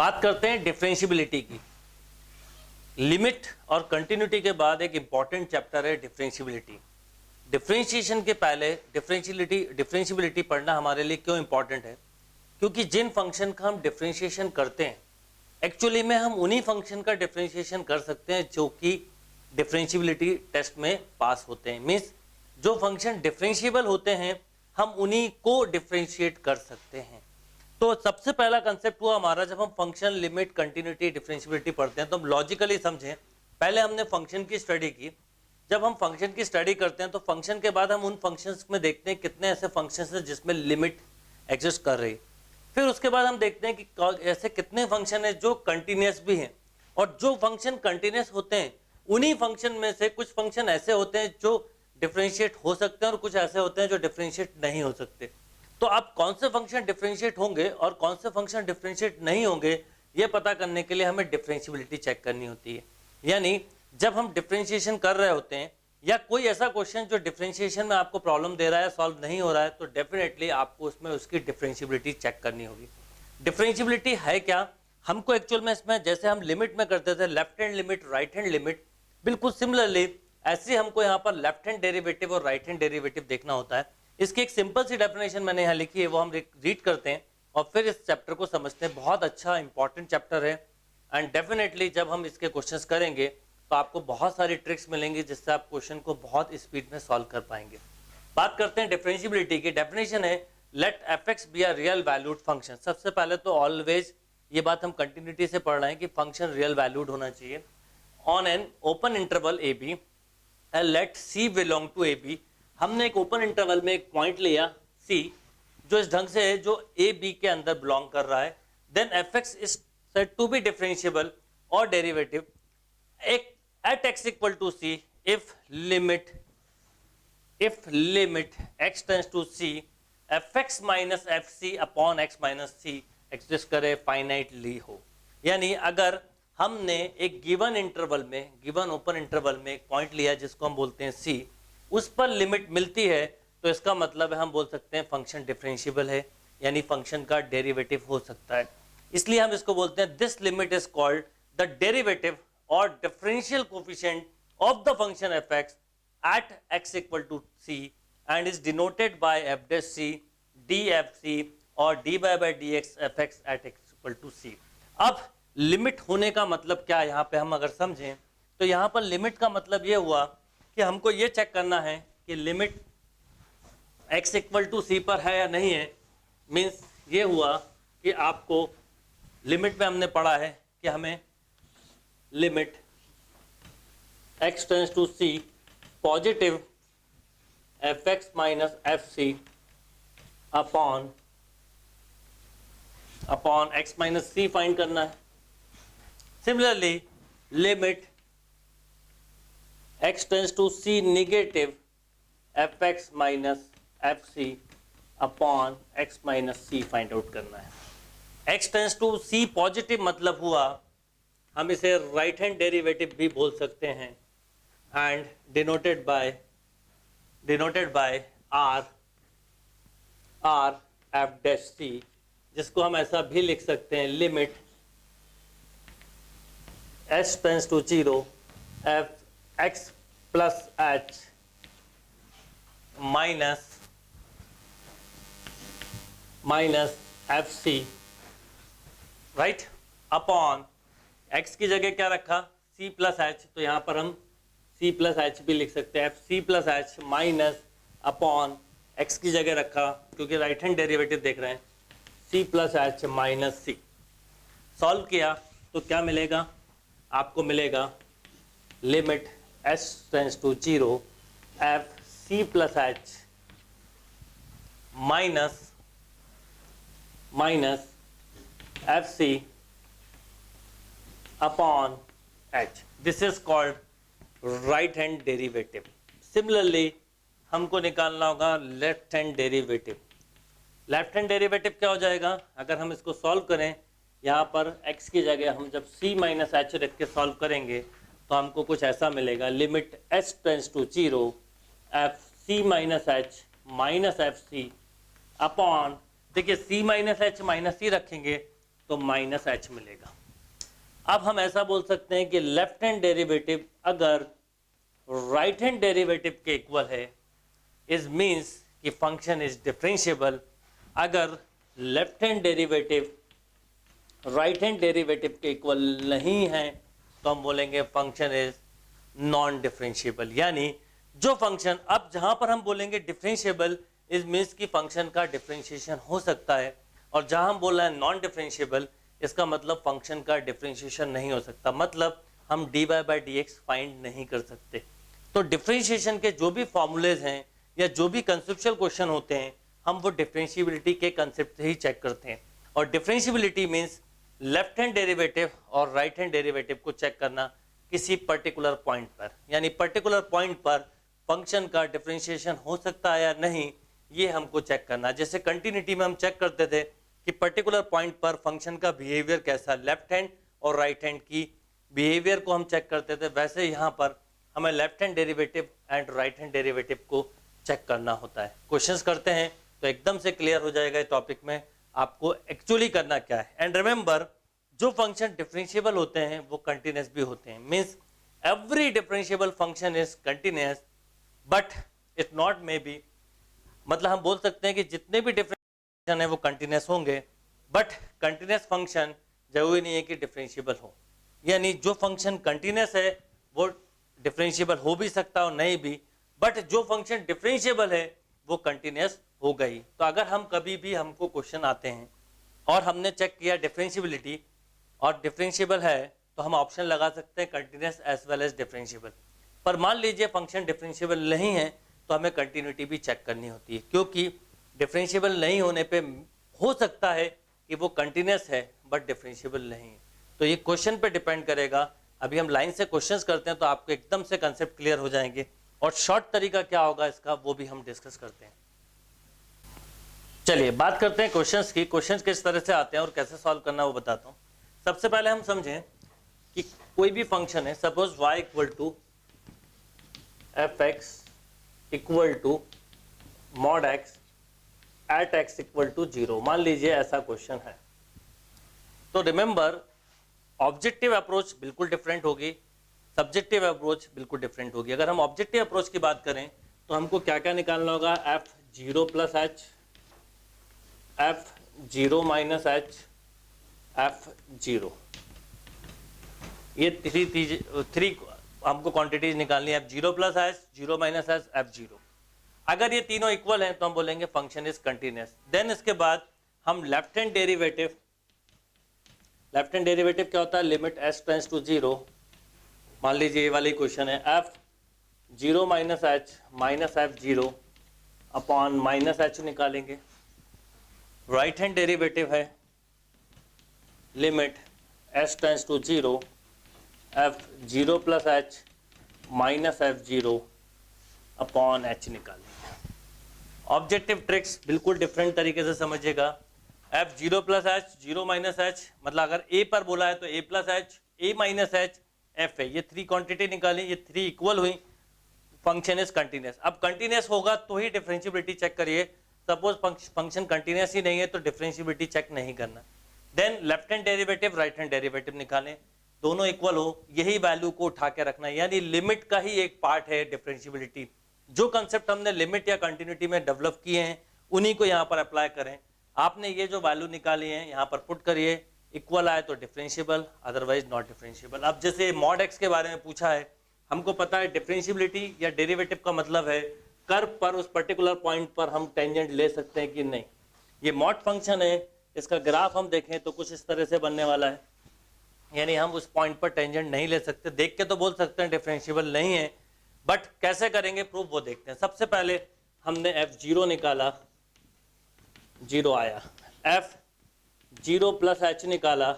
बात करते हैं डिफरेंशियबिलिटी की। लिमिट और कंटिन्यूटी के बाद एक इंपॉर्टेंट चैप्टर है डिफरेंशियबिलिटी। डिफरेंशिएशन के पहले डिफरेंशियबिलिटी पढ़ना हमारे लिए क्यों इंपॉर्टेंट है? क्योंकि जिन फंक्शन का हम डिफरेंशिएशन करते हैं एक्चुअली में हम उन्हीं फंक्शन का डिफरेंशिएशन कर सकते हैं जो कि डिफरेंशियबिलिटी टेस्ट में पास होते हैं। मीन्स जो फंक्शन डिफरेंशिएबल होते हैं हम उन्हीं को डिफरेंशिएट कर सकते हैं। तो सबसे पहला कंसेप्ट हुआ हमारा, जब हम फंक्शन लिमिट कंटिन्यूटी डिफरेंशियबिलिटी पढ़ते हैं तो हम लॉजिकली समझें। पहले हमने फंक्शन की स्टडी की। जब हम फंक्शन की स्टडी करते हैं तो फंक्शन के बाद हम उन फंक्शंस में देखते हैं कितने ऐसे फंक्शंस हैं जिसमें लिमिट एग्जिस्ट कर रही। फिर उसके बाद हम देखते हैं कि ऐसे कितने फंक्शन हैं जो कंटिन्यूस भी हैं, और जो फंक्शन कंटिन्यूस होते हैं उन्हीं फंक्शन में से कुछ फंक्शन ऐसे होते हैं जो डिफरेंशिएट हो सकते हैं और कुछ ऐसे होते हैं जो डिफरेंशिएट नहीं हो सकते। तो अब कौन से फंक्शन डिफरेंशिएट होंगे और कौन से फंक्शन डिफरेंशिएट नहीं होंगे ये पता करने के लिए हमें डिफरेंशियबिलिटी चेक करनी होती है। यानी जब हम डिफरेंशिएशन कर रहे होते हैं या कोई ऐसा क्वेश्चन जो डिफरेंशिएशन में आपको प्रॉब्लम दे रहा है, सॉल्व नहीं हो रहा है, तो डेफिनेटली आपको उसमें उसकी डिफरेंशियबिलिटी चेक करनी होगी। डिफरेंशियबिलिटी है क्या? हमको एक्चुअल में इसमें जैसे हम लिमिट में करते थे left hand limit right hand limit, बिल्कुल सिमिलरली ऐसे हमको यहाँ पर लेफ्ट हैंड डेरिवेटिव और राइट हैंड डेरिवेटिव देखना होता है। इसकी एक सिंपल सी डेफिनेशन मैंने यहाँ लिखी है, वो हम रीड करते हैं और फिर इस चैप्टर को समझते हैं। बहुत अच्छा इंपॉर्टेंट चैप्टर है एंड डेफिनेटली जब हम इसके क्वेश्चंस करेंगे तो आपको बहुत सारी ट्रिक्स मिलेंगी जिससे आप क्वेश्चन को बहुत स्पीड में सॉल्व कर पाएंगे। बात करते हैं डिफरेंशियबिलिटी की। डेफिनेशन है let f be a real valued function. सबसे पहले तो ऑलवेज ये बात हम कंटिन्यूटी से पढ़ रहे हैं कि फंक्शन रियल वैल्यूड होना चाहिए on an open interval a b and let c belong to a b. हमने एक ओपन इंटरवल में एक पॉइंट लिया सी जो इस ढंग से है जो ए बी के अंदर बिलोंग कर रहा है। Then f x is said to be differentiable और डेरिवेटिव एक at x equal to c if limit x tends to c fx minus fc upon x minus c exist करे finitely हो। यानी अगर हमने एक गिवन इंटरवल में, given open interval में एक पॉइंट लिया जिसको हम बोलते हैं c, उस पर लिमिट मिलती है तो इसका मतलब है हम बोल सकते हैं फंक्शन डिफरेंशिएबल है, यानी फंक्शन का डेरिवेटिव हो सकता है। इसलिए हम इसको बोलते हैं this limit is called the derivative or differential coefficient of the function fx at x equal to c and is denoted by f dash c dfc or dy by dx fx at x equal to c। अब limit होने का मतलब क्या है यहाँ पे हम अगर समझें तो यहाँ पर लिमिट का मतलब ये हुआ कि हमको ये चेक करना है कि limit x equal to c पर है या नहीं है। मीन्स ये हुआ कि आपको लिमिट में हमने पढ़ा है कि हमें limit x tends to c positive fx minus fc upon x minus c find करना है। Similarly limit x tends to c negative fx minus fc upon x minus c find out करना है। x tends to c positive मतलब हुआ हम इसे right hand derivative भी बोल सकते हैं and denoted by R F dash C, जिसको हम ऐसा भी लिख सकते हैं limit H tends to 0 F X plus H minus F C right upon x की जगह क्या रखा c प्लस एच, तो यहाँ पर हम c प्लस एच भी लिख सकते हैं f c plus H minus upon x की जगह रखा क्योंकि राइट हैंड डेरिवेटिव देख रहे हैं c plus H minus c. Solve किया तो क्या मिलेगा आपको? मिलेगा limit h tends to 0 f c plus H minus F c upon h। This is called right hand derivative. Similarly हमको निकालना होगा left hand derivative. Left hand derivative क्या हो जाएगा अगर हम इसको सॉल्व करें? यहाँ पर x की जगह हम जब c माइनस एच रख के सॉल्व करेंगे तो हमको कुछ ऐसा मिलेगा limit h tends to 0 f c minus H minus F c upon, देखिए c minus H minus c रखेंगे तो माइनस एच मिलेगा। अब हम ऐसा बोल सकते हैं कि लेफ्ट हैंड डेरिवेटिव अगर राइट हैंड डेरिवेटिव के इक्वल है, इज मीन्स कि फंक्शन इज डिफरेंशिएबल। अगर left hand derivative right hand derivative के इक्वल नहीं है तो हम बोलेंगे फंक्शन इज नॉन डिफरेंशिएबल। यानी जो फंक्शन, अब जहां पर हम बोलेंगे डिफरेंशिएबल इज मीन्स कि फंक्शन का डिफरेंशिएशन हो सकता है, और जहां हम बोल रहे हैं नॉन डिफरेंशिएबल इसका मतलब फंक्शन का डिफरेंशिएशन नहीं हो सकता, मतलब हम dy by d x find नहीं कर सकते। तो डिफरेंशिएशन के जो भी फॉर्मूलेज हैं या जो भी कंसेप्चुअल क्वेश्चन होते हैं हम वो डिफरेंशिएबिलिटी के कंसेप्ट से ही चेक करते हैं। और differentiability means left hand derivative और राइट हैंड डेरिवेटिव को चेक करना किसी पर्टिकुलर पॉइंट पर, यानी पर्टिकुलर पॉइंट पर फंक्शन का डिफरेंशिएशन हो सकता है या नहीं, ये हमको चेक करना। जैसे कंटिन्यूटी में हम चेक करते थे कि पर्टिकुलर पॉइंट पर फंक्शन का बिहेवियर कैसा, लेफ्ट हैंड और राइट हैंड की बिहेवियर को हम चेक करते थे, वैसे यहाँ पर हमें left hand derivative and right hand derivative को चेक करना होता है। क्वेश्चंस करते हैं तो एकदम से क्लियर हो जाएगा टॉपिक में आपको एक्चुअली करना क्या है। एंड रिमेंबर, जो फंक्शन डिफरेंशिएबल होते हैं वो कंटिन्यूअस भी होते हैं। Means every differentiable function is continuous but it not may be, मतलब हम बोल सकते हैं कि जितने भी डिफरेंशिएशन है वो कंटिन्यूअस होंगे, बट कंटिन्यूअस फंक्शन जरूरी नहीं है कि डिफरेंशिएबल हो। यानी जो फंक्शन कंटिन्यूअस है वो डिफरेंशिएबल हो भी सकता और नहीं भी, बट जो फंक्शन डिफरेंशिएबल है वो कंटिन्यूअस हो गई। तो अगर हम कभी भी, हमको क्वेश्चन आते हैं और हमने चेक किया डिफरेंशिएबिलिटी और डिफरेंशिएबल है, तो हम ऑप्शन लगा सकते हैं continuous as well as differentiable. पर मान लीजिए फंक्शन डिफरेंशिएबल नहीं है तो हमें कंटिन्यूटी भी चेक करनी होती है, क्योंकि डिफरेंशिएबल नहीं होने पे हो सकता है कि वो कंटिन्यूअस है बट डिफरेंशिएबल नहीं है। तो ये क्वेश्चन पे डिपेंड करेगा। अभी हम लाइन से क्वेश्चंस करते हैं तो आपको एकदम से कंसेप्ट क्लियर हो जाएंगे, और शॉर्ट तरीका क्या होगा इसका वो भी हम डिस्कस करते हैं। चलिए बात करते हैं क्वेश्चंस की। क्वेश्चंस किस तरह से आते हैं और कैसे सॉल्व करना वो बताता हूँ। सबसे पहले हम समझें कि कोई भी फंक्शन है, suppose y equal to f x equal to mod x at x equal to 0, मान लीजिए ऐसा क्वेश्चन है। तो रिमेंबर, ऑब्जेक्टिव अप्रोच बिल्कुल डिफरेंट होगी, सब्जेक्टिव अप्रोच बिल्कुल डिफरेंट होगी। अगर हम ऑब्जेक्टिव अप्रोच की बात करें तो हमको क्या क्या निकालना होगा, f0 plus H, f0 minus H, f0, ये थ्री हमको क्वांटिटीज निकालनी है, f0 plus H, 0 minus H, f0। अगर ये तीनों इक्वल हैं तो हम बोलेंगे फंक्शन इज कंटिन्यूअस। देन इसके बाद हम लेफ्ट हैंड डेरिवेटिव क्या होता है, लिमिट s टेंड्स टू 0। मान लीजिए ये वाली क्वेश्चन है, f0 minus H minus f0 upon minus h निकालेंगे। राइट हैंड डेरिवेटिव है limit s tends to 0 f0 plus H minus f0 upon h निकालेंगे। ऑब्जेक्टिव ट्रिक्स बिल्कुल डिफरेंट तरीके से समझिएगा। f0 plus H, 0 minus H, मतलब अगर a पर बोला है तो a plus h, a minus h, f है। ये थ्री क्वांटिटी निकाली, ये थ्री इक्वल हुई, फंक्शन इज कंटिन्यूअस। अब कंटिन्यूअस होगा तो ही डिफरेंशिएबिलिटी चेक करिए, सपोज फंक्शन कंटिन्यूअस ही नहीं है तो डिफरेंशिएबिलिटी चेक नहीं करना। Then left hand derivative right hand derivative निकालें, दोनों इक्वल हो, यही वैल्यू को उठा के रखना है। यानी लिमिट का ही एक पार्ट है डिफरेंशिएबिलिटी। जो कंसेप्ट हमने लिमिट या कंटिन्यूटी में डेवलप किए हैं उन्हीं को यहाँ पर अप्लाई करें। आपने ये जो वैल्यू निकाली है यहाँ पर पुट करिए, इक्वल आए तो डिफरेंशिएबल, अदरवाइज नॉट डिफरेंशिएबल। अब जैसे मॉड एक्स के बारे में पूछा है, हमको पता है डिफरेंशिएबिलिटी या डेरिवेटिव का मतलब है कर्व पर उस पर्टिकुलर पॉइंट पर हम टेंजेंट ले सकते हैं कि नहीं। ये मॉड फंक्शन है, इसका ग्राफ हम देखें तो कुछ इस तरह से बनने वाला है, यानी हम उस पॉइंट पर टेंजेंट नहीं ले सकते। देख के तो बोल सकते हैं डिफरेंशिएबल नहीं है, बट कैसे करेंगे प्रूफ वो देखते हैं। सबसे पहले हमने f0 निकाला, 0 आया, f0 प्लस एच निकाला,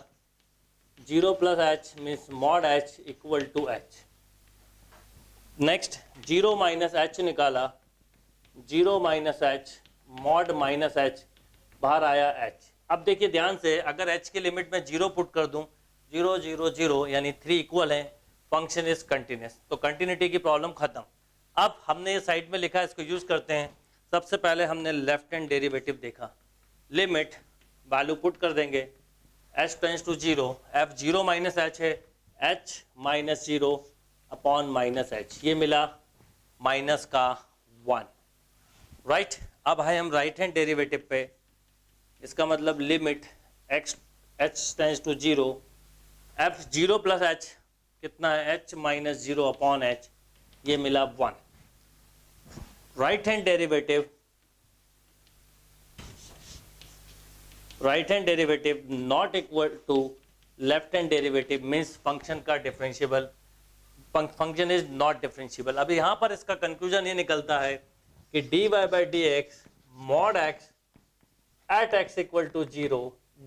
0 plus h means mod h equal to h. Next 0 minus h निकाला, 0 minus h mod minus h, बाहर आया एच। अब देखिए ध्यान से, अगर एच की लिमिट में 0 पुट कर दूं, 0 0 0 यानी 3 इक्वल है, फंक्शन इज कंटिन्यूअस, तो कंटिन्यूटी की प्रॉब्लम खत्म। अब हमने ये साइड में लिखा है, इसको यूज करते हैं। सबसे पहले हमने लेफ्ट हैंड डेरिवेटिव देखा, लिमिट वैल्यू पुट कर देंगे, h tends to 0, f 0 minus h है, h minus 0 upon minus h, ये मिला माइनस का 1, राइट। अब है हम राइट हैंड डेरिवेटिव पे, इसका मतलब limit h tends to 0, f 0 plus h कितना है, h माइनस 0 अपॉन h, ये मिला 1। Right hand derivative not equal to left hand derivative means function का differentiable, function is not differentiable. अब यहाँ पर इसका कंक्लूजन ये निकलता है कि dy by d x mod x at x equal to 0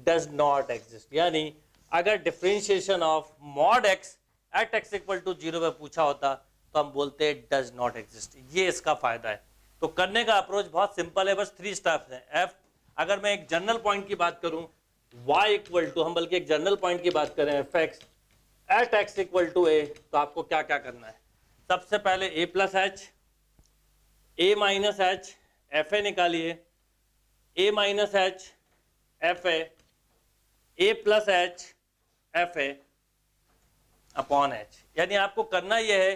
does not exist, यानी अगर differentiation of mod x at x equal to 0 में पूछा होता तो हम बोलते हैं डज नॉट एग्जिस्ट। ये इसका फायदा है। तो करने का अप्रोच बहुत सिंपल है, बस 3 स्टेप्स हैं। f, अगर मैं एक जनरल पॉइंट की बात करूं y इक्वल टू, हम बल्कि एक जनरल पॉइंट की बात करें f x at x equal to a, तो आपको क्या क्या करना है। सबसे पहले a plus h, a minus h, F A निकालिए, a minus h F A, a plus h F A upon h। यानी आपको करना यह है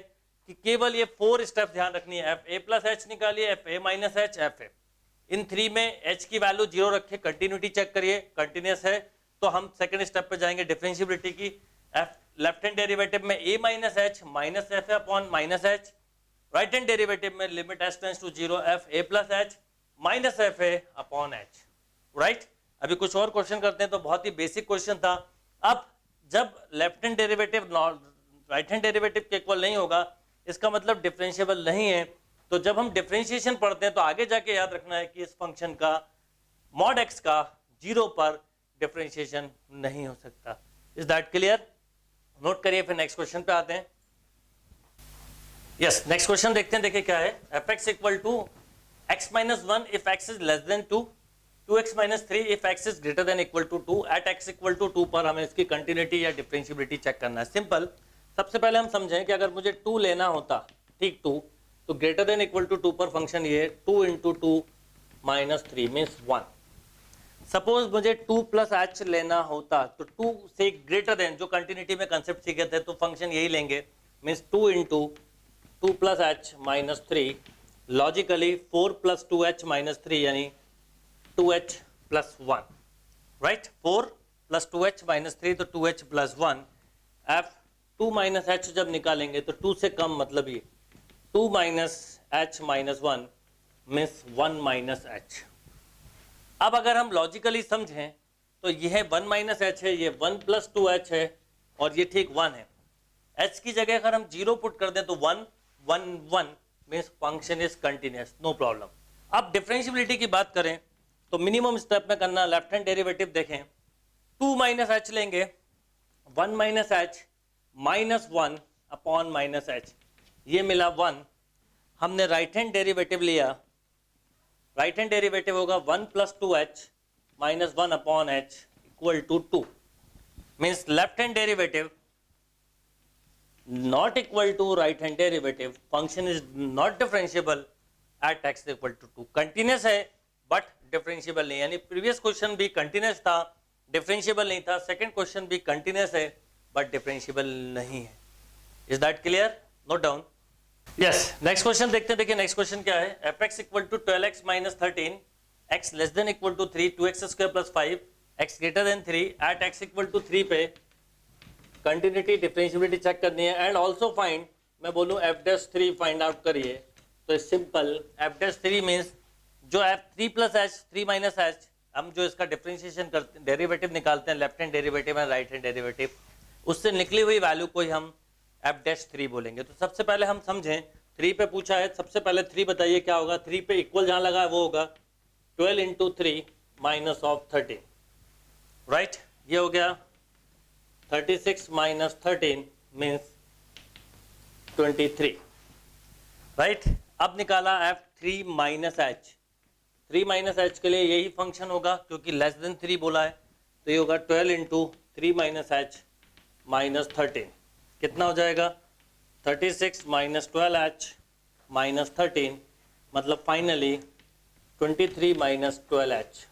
कि केवल ये 4 स्टेप ध्यान रखनी है। एफ ए प्लस एच निकालिए, F A minus H, F A, इन 3 में h की वैल्यू 0 रखे, कंटिन्यूटी चेक करिए, कंटिन्यूस है तो हम सेकंड स्टेप पे जाएंगे डिफरेंशिएबिलिटी की। एफ लेफ्ट हैंड डेरिवेटिव में a minus H minus F A upon minus H, right hand derivative में limit h tends to 0 F A plus H minus F A upon H, right. अभी कुछ और question करते हैं, तो बहुत ही basic question था। अब जब left hand derivative right hand derivative के इक्वल नहीं होगा, इसका मतलब डिफरेंशिएबल नहीं है। तो जब हम डिफरेंशिएशन पढ़ते हैं तो आगे जाके याद रखना है कि इस फंक्शन का मॉड x का 0 पर डिफरेंशिएशन नहीं हो सकता। Is that clear? नोट करिए, फिर नेक्स्ट क्वेश्चन पे आते हैं। यस, नेक्स्ट क्वेश्चन देखते हैं। देखिए क्या है, f x equal to x minus 1 if x is less than 2, 2x minus 3 if x is greater than equal to 2, at x equal to 2 पर हमें इसकी कंटिन्यूटी या डिफरेंशिएबिलिटी चेक करना है। सिंपल, सबसे पहले हम समझें कि अगर मुझे 2 लेना होता, ठीक 2, तो ग्रेटर देन इक्वल टू 2 पर फंक्शन ये 2 इंटू 2 माइनस 3 मीन्स 1। सपोज मुझे 2 प्लस एच लेना होता, तो 2 से ग्रेटर देन, जो कंटिन्यूटी में कंसेप्ट सीखे थे, तो फंक्शन यही लेंगे, means 2 into 2 plus H minus 3, logically 4 plus 2h minus 3 यानी 2h plus 1, right. 4 plus 2h minus 3 तो 2h plus 1। F 2 minus h जब निकालेंगे तो 2 से कम, मतलब ये 2 minus h minus 1 means 1 minus h। अब अगर हम लॉजिकली समझें तो यह 1 माइनस h है, ये 1 प्लस 2h है और ये ठीक 1 है। h की जगह अगर हम 0 पुट कर दें तो 1 1 1 means function is continuous, no problem. अब डिफरेंशिएबिलिटी की बात करें तो मिनिमम स्टेप में करना, लेफ्ट हैंड डेरिवेटिव देखें, 2 माइनस h लेंगे, 1 minus h minus 1 upon minus h, ये मिला 1। हमने राइट हैंड डेरिवेटिव लिया, राइट हैंड डेरिवेटिव होगा 1 plus 2h minus 1 upon h equal to 2, means left hand derivative not equal to right hand derivative, function is not differentiable at x equal to 2। continuous है but differentiable नहीं, यानी previous question भी continuous था, differentiable नहीं था, second question भी continuous है but differentiable नहीं है। is that clear? note down। yes, next question देखते हैं। देखिए next question क्या है, fx equal to 12x minus 13, x less than equal to 3, 2x square plus 5, x greater than 3, at x equal to 3 पे continuity differentiability check करनी है। And also find, मैं बोलूँ f'3 फाइंड आउट करिए, तो simple f'3 means जो f3 plus h 3 minus h, हम जो इसका डिफरेंशिएशन करते हैं, डेरिवेटिव निकालते हैं, left hand derivative and right hand derivative, उससे निकली हुई वैल्यू को ही हम f'3 बोलेंगे। तो सबसे पहले हम समझें, 3 पे पूछा है, सबसे पहले 3 बताइए क्या होगा। 3 पे इक्वल जहाँ लगा है वो होगा 12 इंटू 3 माइनस ऑफ 13, राइट। ये हो गया 36 माइनस 13 मीन्स 23, राइट। अब निकाला f3 minus h, 3 minus h के लिए यही फंक्शन होगा क्योंकि लेस देन 3 बोला है, तो ये होगा 12 इंटू 3 माइनस h माइनस 13, कितना हो जाएगा 36 माइनस 12h माइनस 13, मतलब फाइनली 23 माइनस 12h,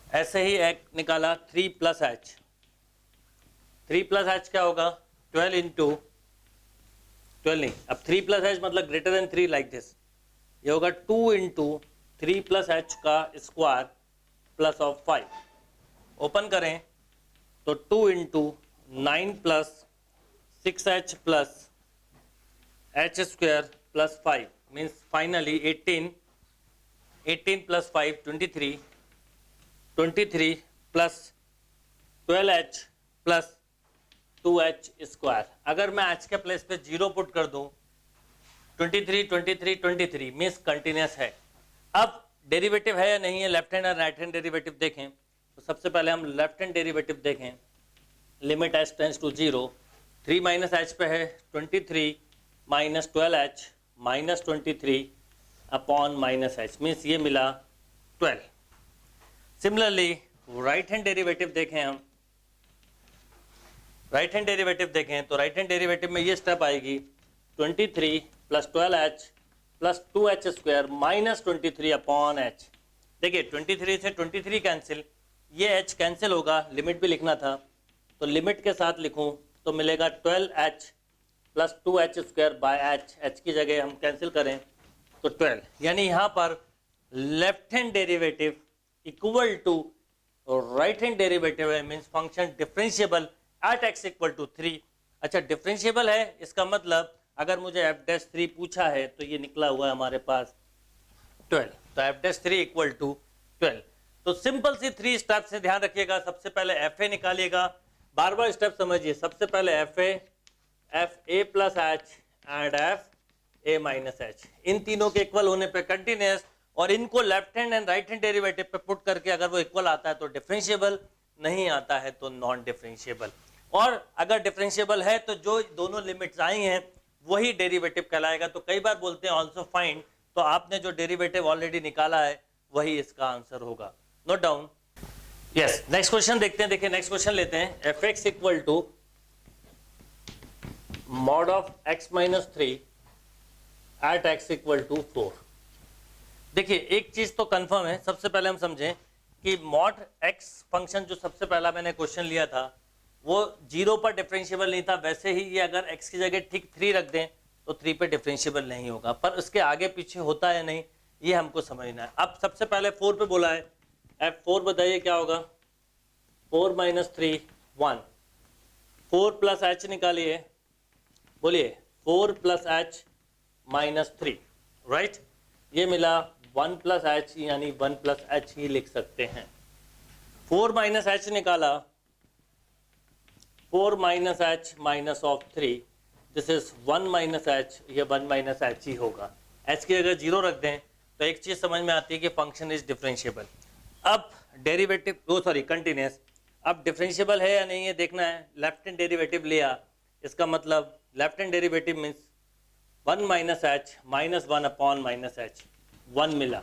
ऐसे ही एक निकाला 3 प्लस एच, 3 प्लस एच क्या होगा 12 इंटू 12 नहीं, अब 3 प्लस एच मतलब ग्रेटर देन 3 लाइक दिस, ये होगा 2 इंटू 3 प्लस एच का स्क्वायर प्लस ऑफ 5, ओपन करें तो 2 into 9 plus 6h plus H square plus 5 means finally 18, 18 plus 5 23, 23 plus 12h plus 2h square. अगर मैं h के प्लेस पे 0 पुट कर दूं 23 23 23 मीन्स कंटिन्यूस है। अब डेरिवेटिव है या नहीं है, लेफ्ट हैंड और राइट हैंड डेरिवेटिव देखें तो सबसे पहले हम लेफ्ट हैंड डेरिवेटिव देखें, limit h tends to 0, 3 minus h पे है 23 minus 12h minus 23 upon minus h means ये मिला 12। सिमिलरली राइट हैंड डेरिवेटिव देखें हम, राइट हैंड डेरिवेटिव देखें तो राइट हैंड डेरिवेटिव में ये स्टेप आएगी 23 plus 12h plus 2h square minus 23 upon h। देखिए 23 से 23 कैंसिल, ये h कैंसिल होगा, लिमिट भी लिखना था तो लिमिट के साथ लिखूं तो मिलेगा 12h plus 2h square by h की जगह हम कैंसिल करें तो 12, यानी यहाँ पर left hand derivative equal to right hand derivative है, means function differentiable at x equal to 3। अच्छा डिफरेंशिएबल है इसका मतलब अगर मुझे f'3 पूछा है तो ये निकला हुआ है हमारे पास 12, तो f'3 इक्वल टू 12। तो सिंपल सी 3 स्टेप से ध्यान रखिएगा, सबसे पहले fa निकालिएगा, बार बार स्टेप समझिए, सबसे पहले fa plus h and fa minus h, इन तीनों के इक्वल होने पे कंटिन्यूस, और इनको left hand and right hand derivative पे पुट करके अगर वो इक्वल आता है तो डिफरेंशिएबल, नहीं आता है तो नॉन डिफरेंशिएबल। और अगर डिफरेंशिएबल है तो जो दोनों लिमिट्स आई हैं वही डेरिवेटिव कहलाएगा। तो कई बार बोलते हैं ऑल्सो फाइंड, तो आपने जो डेरिवेटिव ऑलरेडी निकाला है वही इसका आंसर होगा, note down. Yes, next question देखते हैं। देखिए नेक्स्ट क्वेश्चन लेते हैं, fx equal to mod of x minus 3 at x equal to 4। देखिए एक चीज तो कंफर्म है, सबसे पहले हम समझें कि मॉड x फंक्शन जो सबसे पहला मैंने क्वेश्चन लिया था वो 0 पर डिफरेंशिएबल नहीं था, वैसे ही ये अगर x की जगह ठीक 3 रख दें तो 3 पे डिफरेंशिएबल नहीं होगा, पर उसके आगे पीछे होता है नहीं ये हमको समझना है। अब सबसे पहले 4 पे बोला है, f4 बताइए क्या होगा, 4 माइनस 3 1, 4 प्लस एच निकालिए, बोलिए 4 प्लस एच माइनस 3, राइट, ये मिला 1 प्लस एच, यानी 1 प्लस एच ही लिख सकते हैं। 4 माइनस एच निकाला, 4 minus H minus of 3, this is 1 minus H, ये 1 माइनस एच ही होगा। एच की जगह 0 रख दें तो एक चीज समझ में आती है कि फंक्शन इज डिफरेंशिएबल। अब डेरिवेटिव कंटिन्यूस, अब डिफरेंशिएबल है या नहीं है देखना है। लेफ्ट हैंड डेरिवेटिव लिया, इसका मतलब left hand derivative means 1 minus H minus 1 upon minus H, 1 मिला।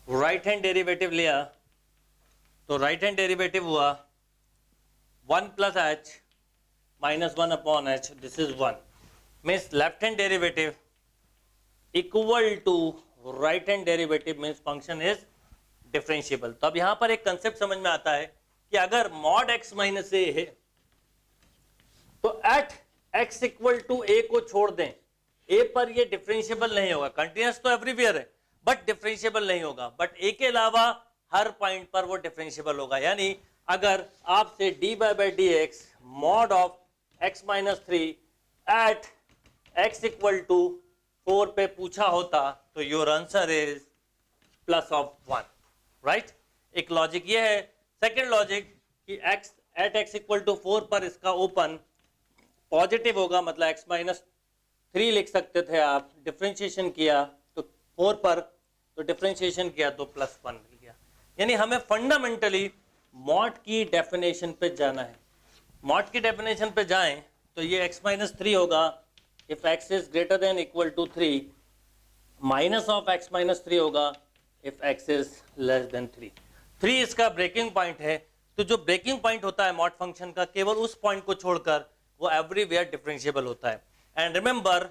राइट हैंड डेरिवेटिव लिया तो राइट हैंड डेरिवेटिव हुआ 1 plus H minus 1 upon h, this is 1, means left hand derivative equal to right hand derivative means function is differentiable. तो अब यहां पर एक concept समझ में आता है कि अगर मॉड x माइनस ए है तो एट x इक्वल टू ए को छोड़ दें, ए पर ये डिफरेंशिएबल नहीं होगा, कंटिन्यूस तो एवरीवेयर है बट डिफरेंशिएबल नहीं होगा, बट ए के अलावा हर पॉइंट पर वो डिफरेंशिएबल होगा। यानी अगर आपसे dy by d x mod of x minus 3 at x equal to 4 पे पूछा होता तो your answer is plus of 1, right. एक लॉजिक ये है। सेकेंड लॉजिक कि x at x equal to 4 पर इसका ओपन पॉजिटिव होगा, मतलब x माइनस 3 लिख सकते थे आप, डिफरेंशिएशन किया तो 4 पर, तो डिफरेंशिएशन किया तो प्लस 1 मिल गया। यानी हमें फंडामेंटली मॉड की डेफिनेशन पे जाना है। मॉड की डेफिनेशन पे जाएं तो ये x माइनस 3 होगा if x is greater than equal to 3, minus of x minus 3 होगा if x is less than 3। 3 इसका ब्रेकिंग पॉइंट है, तो जो ब्रेकिंग पॉइंट होता है मॉड फंक्शन का केवल उस पॉइंट को छोड़कर वो एवरीवेयर डिफरेंशिएबल होता है। एंड रिमेंबर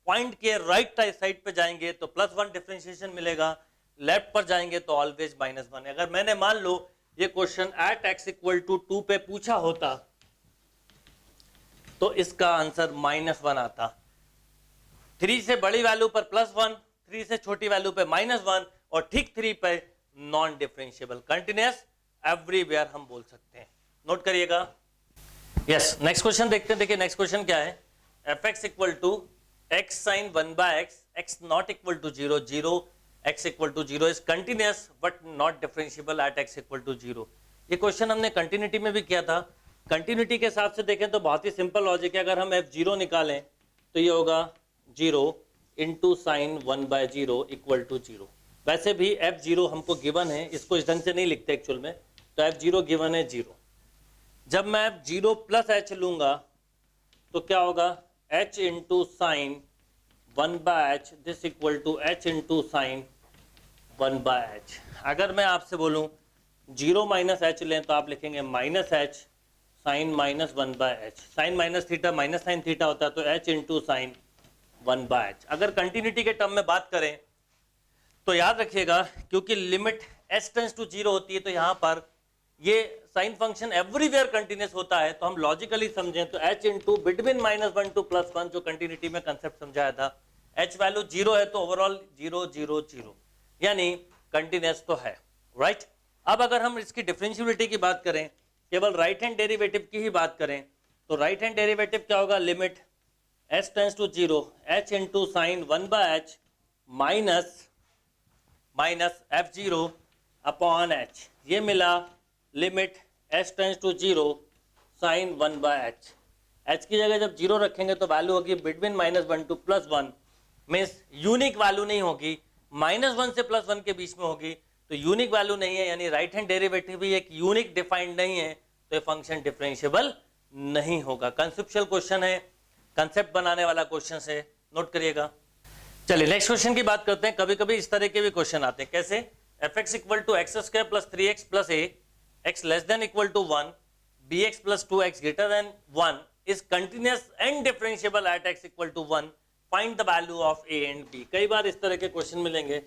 पॉइंट के राइट साइड पे जाएंगे तो प्लस 1 डिफरेंशिएशन मिलेगा, लेफ्ट पर जाएंगे तो ऑलवेज माइनस 1। अगर मैंने मान लो ये question at x equal to 2 पे पूछा होता तो इसका आंसर -1 आता। 3 से बड़ी वैल्यू पर +1, 3 से छोटी वैल्यू पे -1 और ठीक 3 पे नॉन डिफरेंशिएबल कंटिन्यूअस एवरीवेयर हम बोल सकते हैं। नोट करिएगा। यस, नेक्स्ट क्वेश्चन देखते हैं। देखिए नेक्स्ट क्वेश्चन क्या है, fx equal to x sin 1/x, x not equal to 0, 0 x equal to 0 is continuous but not differentiable at x equal to 0। ये क्वेश्चन हमने कंटिन्यूटी में भी किया था। कंटिन्यूटी के हिसाब से देखें तो बहुत ही सिंपल लॉजिक है। अगर हम f0 निकालें तो ये होगा 0 इंटू साइन 1/0 इक्वल टू 0। वैसे भी f0 हमको गिवन है, इसको इस ढंग से नहीं लिखते एक्चुअल में, तो f0 गिवन है 0। जब मैं f0 प्लस h लूंगा तो क्या होगा, h into sine 1/h this equal to h into sine 1/h। अगर मैं आपसे बोलूं 0 माइनस h लें तो आप लिखेंगे -h sine -1/h। Sine minus theta minus sine theta होता है तो h इंटू साइन 1/h। अगर कंटिन्यूटी के टर्म में बात करें तो याद रखिएगा, क्योंकि लिमिट s टेंड्स टू 0 होती है तो यहाँ पर ये साइन फंक्शन एवरीवेयर कंटिन्यूअस होता है। तो हम लॉजिकली समझें तो h इंटू बिटवीन -1 टू +1 जो कंटिन्यूटी में कंसेप्ट समझाया था, h वैल्यू 0 है तो ओवरऑल 0 0 0 यानी कंटिन्यूअस तो है, राइट। अब अगर हम इसकी डिफरेंशियबिलिटी की बात करें, केवल राइट हैंड डेरिवेटिव की ही बात करें तो राइट हैंड डेरिवेटिव क्या होगा, limit s tends to 0 h into sine 1/h minus f0 upon h। ये मिला limit s tends to 0 sine 1/h। h की जगह जब 0 रखेंगे तो वैल्यू होगी between -1 to +1, means unique value नहीं होगी, -1 से +1 के बीच में होगी तो यूनिक वैल्यू नहीं है, यानी राइट हैंड डेरिवेटिव भी एक यूनिक डिफाइंड नहीं है तो ये फंक्शन डिफरेंशिएबल नहीं होगा। कंसेप्चुअल क्वेश्चन है, कंसेप्ट बनाने वाला क्वेश्चन है, नोट करिएगा। चलिए नेक्स्ट क्वेश्चन की बात करते हैं। कभी कभी इस तरह के भी क्वेश्चन आते हैं, कैसे, fx equal to x² plus 3x plus a, x less than equal to 1, bx plus 2x greater than 1 is continuous and differentiable at x equal to 1, find the value of a and b। कई बार इस तरह के question मिलेंगे,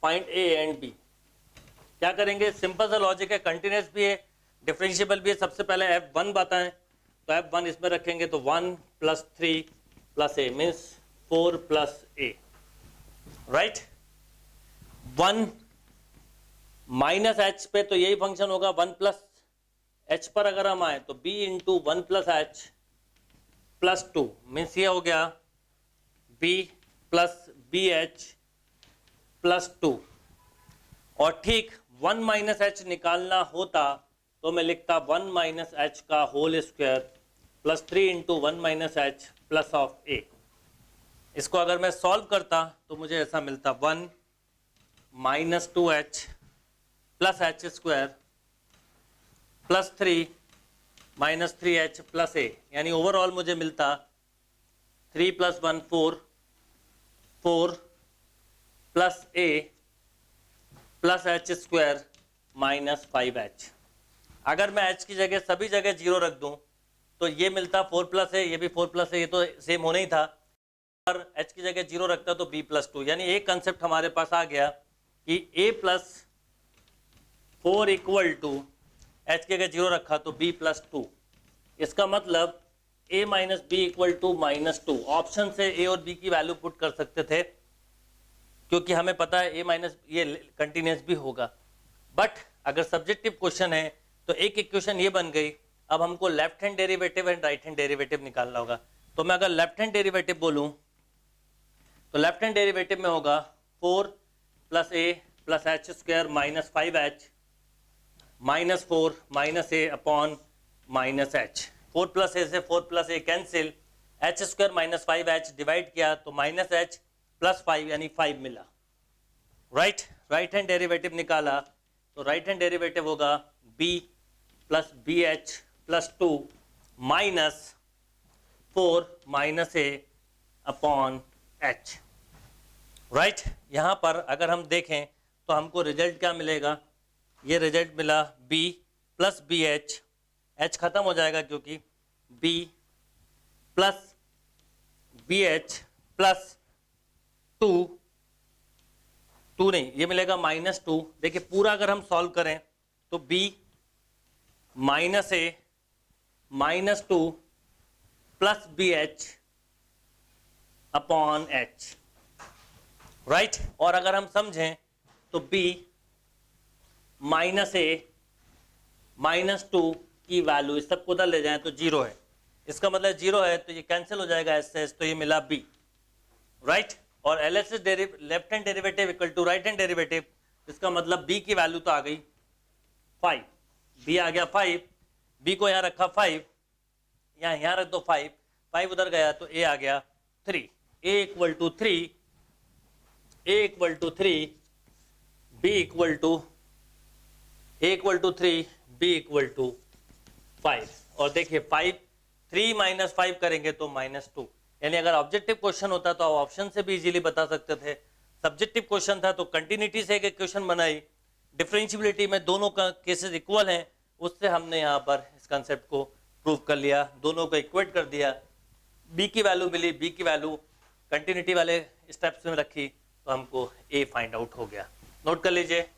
find a and b। क्या करेंगे, simple सा logic है, continuous भी है डिफरेंशिएबल भी है। सबसे पहले f1 बताएं तो f1 इसमें रखेंगे तो 1 plus 3 plus a means 4 plus a, right. 1 minus h पे तो यही फंक्शन होगा, 1 प्लस h पर अगर हम आए तो b into 1 plus h plus 2 means ये हो गया b प्लस bh प्लस 2। और ठीक 1 माइनस h निकालना होता तो मैं लिखता 1 माइनस h का whole square plus 3 into 1 minus h plus of a। इसको अगर मैं सॉल्व करता तो मुझे ऐसा मिलता 1 minus 2h plus h square plus 3 minus 3h plus a, यानी ओवरऑल मुझे मिलता 3 plus 1 4 plus a plus h square minus 5h। अगर मैं h की जगह सभी जगह 0 रख दूं तो ये मिलता 4 प्लस है, ये भी 4 प्लस है, ये तो सेम होना ही था। और h की जगह 0 रखता तो b प्लस 2, यानी एक कंसेप्ट हमारे पास आ गया कि a plus 4 equal to h की जगह 0 रखा तो b प्लस 2। इसका मतलब a minus B equal to -2। Option से a और b की वैल्यू पुट कर सकते थे क्योंकि हमें पता है a माइनस ये कंटिन्यूअस भी होगा। बट अगर सब्जेक्टिव क्वेश्चन है तो एक इक्वेशन ये बन गई, अब हमको left hand derivative and right hand derivative निकालना होगा। तो मैं अगर लेफ्ट हैंड डेरिवेटिव बोलूं तो लेफ्ट हैंड डेरिवेटिव में होगा 4 plus a plus h square minus 5h minus 4 minus a upon minus h। 4 plus a से 4 plus a cancel, h square minus 5h divide किया तो माइनस h प्लस 5 यानी 5 मिला, right. Right hand derivative निकाला तो right hand derivative होगा b plus bh plus 2 minus 4 minus a upon h, right. यहाँ पर अगर हम देखें तो हमको रिजल्ट क्या मिलेगा, ये रिजल्ट मिला b प्लस bh, h खत्म हो जाएगा क्योंकि b प्लस bh प्लस 2 नहीं, ये मिलेगा -2। देखिए पूरा अगर हम सॉल्व करें तो b minus A minus 2 plus B H upon H, right. और अगर हम समझें तो b माइनस ए माइनस 2 की वैल्यू इस सबको उधर ले जाएं तो 0 है, इसका मतलब 0 है तो ये कैंसिल हो जाएगा एस से एस, तो ये मिला b, राइट। और L S left hand derivative equal to right hand derivative, इसका मतलब b की वैल्यू तो आ गई 5, b आ गया 5, b को यहाँ रखा 5, यहाँ रख दो 5, 5 उधर गया तो a आ गया 3, a equal to 3, a equal to 3, b equal to a equal to 3, b equal to 5। और देखिए 5 3 माइनस 5 करेंगे तो -2, यानी अगर ऑब्जेक्टिव क्वेश्चन होता तो आप ऑप्शन से भी इजीली बता सकते थे, सब्जेक्टिव क्वेश्चन था तो कंटिन्यूटी से एक क्वेश्चन बनाई, डिफरेंशियबिलिटी में दोनों का केसेस इक्वल हैं, उससे हमने यहाँ पर इस कंसेप्ट को प्रूव कर लिया, दोनों को इक्वेट कर दिया, b की वैल्यू मिली, b की वैल्यू कंटिन्यूटी वाले स्टेप्स में रखी तो हमको a फाइंड आउट हो गया। नोट कर लीजिए।